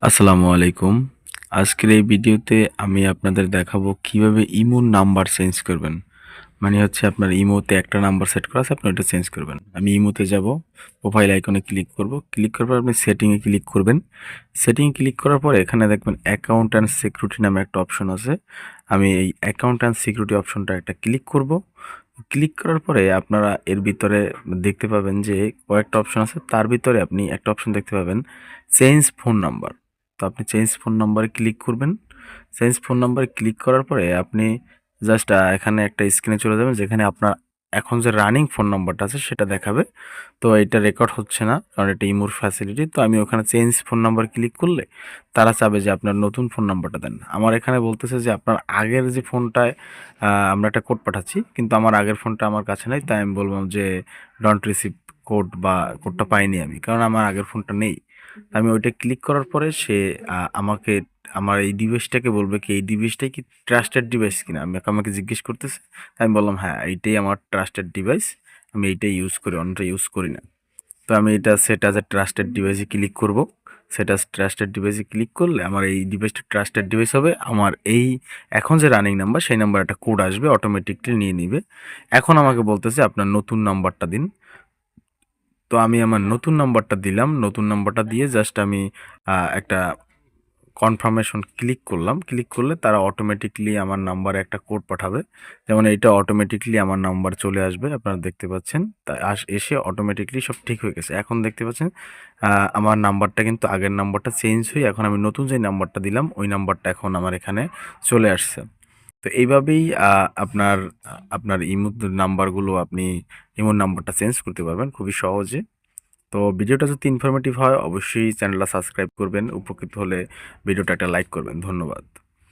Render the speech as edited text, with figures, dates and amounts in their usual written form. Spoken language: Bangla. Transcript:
আসসালামু আলাইকুম। আজকের এই ভিডিওতে আমি আপনাদের দেখাবো কিভাবে ইমোর নাম্বার চেঞ্জ করবেন। মানে হচ্ছে আপনার ইমোতে একটা নাম্বার সেট করা আছে, আপনি ওটা চেঞ্জ করবেন। আমি ইমোতে যাব, প্রোফাইল আইকনে ক্লিক করব। ক্লিক করার পর আপনি সেটিংয়ে ক্লিক করবেন। সেটিংয়ে ক্লিক করার পরে এখানে দেখবেন অ্যাকাউন্ট অ্যান্ড সিকিউরিটি নামে একটা অপশন আছে। আমি এই অ্যাকাউন্ট অ্যান্ড সিকিউরিটি অপশনটা একটা ক্লিক করব। ক্লিক করার পরে আপনারা এর ভিতরে দেখতে পাবেন যে কয়েকটা অপশন আছে। তার ভিতরে আপনি একটা অপশন দেখতে পাবেন চেঞ্জ ফোন নাম্বার। তো আপনি চেঞ্জ ফোন নাম্বারে ক্লিক করবেন। চেঞ্জ ফোন নাম্বারে ক্লিক করার পরে আপনি জাস্ট এখানে একটা স্ক্রিনে চলে যাবেন যেখানে আপনার এখন যে রানিং ফোন নাম্বারটা আছে সেটা দেখাবে। তো এটা রেকর্ড হচ্ছে না কারণ এটা ইমোর ফ্যাসিলিটি। তো আমি ওখানে চেঞ্জ ফোন নাম্বার ক্লিক করলে তারা চাবে যে আপনার নতুন ফোন নাম্বারটা দেন। আমার এখানে বলতেছে যে আপনার আগের যে ফোনটায় আমরা একটা কোড পাঠাচ্ছি, কিন্তু আমার আগের ফোনটা আমার কাছে নাই। তাই আমি বললাম যে ডোন্ট রিসিভ কোড, বা কোডটা পাইনি আমি, কারণ আমার আগের ফোনটা নেই। আমি ওইটা ক্লিক করার পরে সে আমাকে আমার এই ডিভাইসটাকে বলবে কি এই ডিভাইসটাই কি ট্রাস্টেড ডিভাইস কিনা, আমাকে জিজ্ঞেস করতেছে। আমি বললাম হ্যাঁ, এইটাই আমার ট্রাস্টেড ডিভাইস, আমি এইটাই ইউজ করি, অন্যটা ইউজ করি না। তো আমি এটা সেট অ্যাজ এ ট্রাস্টেড ডিভাইসে ক্লিক করব। সেট অ্যাজ ট্রাস্টেড ডিভাইসে ক্লিক করলে আমার এই ডিভাইসটা ট্রাস্টেড ডিভাইস হবে। আমার এই এখন যে রানিং নাম্বার সেই নাম্বার একটা কোড আসবে, অটোমেটিকলি নিয়ে নিবে। এখন আমাকে বলতেছে আপনার নতুন নাম্বারটা দিন। তো আমি আমার নতুন নাম্বারটা দিলাম। নতুন নাম্বারটা দিয়ে জাস্ট আমি একটা কনফার্মেশন ক্লিক করলাম। ক্লিক করলে তারা অটোমেটিকলি আমার নাম্বারে একটা কোড পাঠাবে। যেমন এইটা অটোমেটিকলি আমার নাম্বার চলে আসবে, আপনারা দেখতে পাচ্ছেন। তা এসে অটোমেটিকলি সব ঠিক হয়ে গেছে। এখন দেখতে পাচ্ছেন আমার নাম্বারটা কিন্তু আগের নাম্বারটা চেঞ্জ হয়ে এখন আমি নতুন যে নাম্বারটা দিলাম ওই নাম্বারটা এখন আমার এখানে চলে আসছে। তো এইভাবেই আপনার ইমোর নাম্বারগুলো আপনি ইমোর নাম্বারটা চেঞ্জ করতে পারবেন খুবই সহজে। তো ভিডিওটা যদি ইনফরমেটিভ হয় অবশ্যই চ্যানেলটা সাবস্ক্রাইব করবেন। উপকৃত হলে ভিডিওটা একটা লাইক করবেন। ধন্যবাদ।